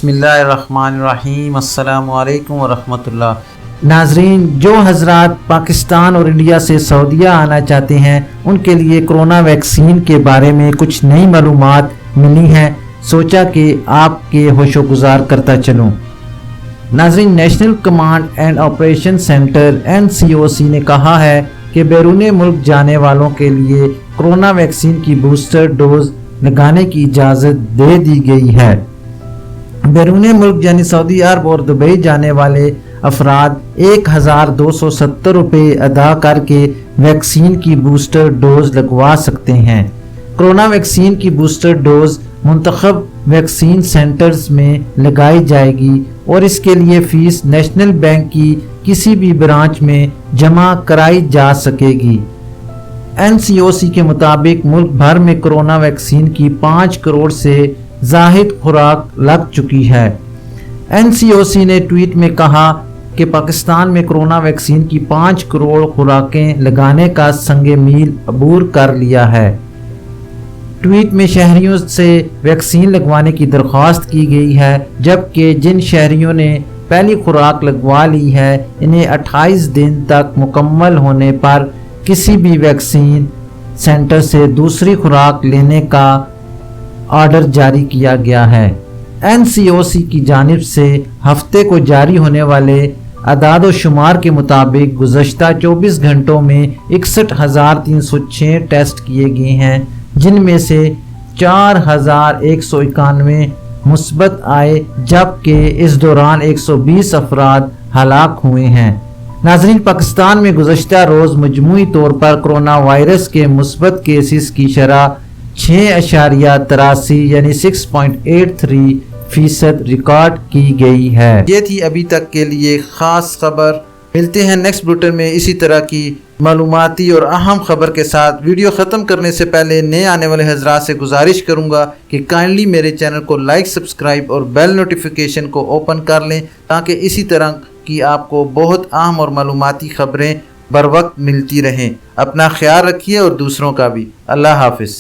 बिस्मिल्लाहिर्रहमानिर्रहीम। अस्सलाम वालेकुम वरहमतुल्लाह। नाजरीन, जो हजरात पाकिस्तान और इंडिया से सऊदीया आना चाहते हैं उनके लिए कोरोना वैक्सीन के बारे में कुछ नई मालूमात मिली हैं, सोचा कि आपके होशो गुजार करता चलूँ। नाजरीन, national command and operation centre NCOC ने कहा है कि बैरून मुल्क जाने वालों के लिए कोरोना वैक्सीन की बूस्टर डोज लगाने की इजाज़त दे दी गई है। बैरून मुल्क यानी सऊदी अरब और दुबई जाने वाले अफराद 1270 रुपये अदा करके वैक्सीन की बूस्टर डोज लगवा सकते हैं। कोरोना वैक्सीन की बूस्टर डोज मुंतखब वैक्सीन सेंटर्स में लगाई जाएगी और इसके लिए फीस नेशनल बैंक की किसी भी ब्रांच में जमा कराई जा सकेगी। NCOC के मुताबिक मुल्क भर में कोरोना वैक्सीन की 5 करोड़ से ज़ाहिद खुराक लग चुकी है। NCOC ने ट्वीट में कहा कि पाकिस्तान में कोरोना वैक्सीन की 5 करोड़ खुराकें लगाने का संगे मील अबूर कर लिया है। ट्वीट में शहरियों से वैक्सीन लगवाने की दरख्वास्त की गई है, जबकि जिन शहरियों ने पहली खुराक लगवा ली है इन्हें 28 दिन तक मुकम्मल होने पर किसी भी वैक्सीन सेंटर से दूसरी खुराक लेने का ऑर्डर जारी किया गया है। NCOC की जानिब से हफ्ते को जारी होने वाले अदाद व शुमार के मुताबिक गुज़श्ता 24 घंटों में 61,306 टेस्ट किए गए हैं, जिनमें से 4,191 मुस्बत आए, जबकि इस दौरान 120 अफराद हलाक हुए हैं। नाज़रीन, पाकिस्तान में गुज़श्ता रोज़ मजमूई तौर पर कोरोना वायरस के मुस्बत केसेस की शरह 6.83 यानी 6.83% रिकॉर्ड की गई है। ये थी अभी तक के लिए ख़ास खबर। मिलते हैं नेक्स्ट बुलेटिन में इसी तरह की मालूमाती और अहम खबर के साथ। वीडियो ख़त्म करने से पहले नए आने वाले हजरात से गुजारिश करूँगा कि काइंडली मेरे चैनल को लाइक, सब्सक्राइब और बेल नोटिफिकेशन को ओपन कर लें, ताकि इसी तरह की आपको बहुत अहम और मालूमाती खबरें बर वक्त मिलती रहें। अपना ख्याल रखिए और दूसरों का भी। अल्लाह हाफिज़।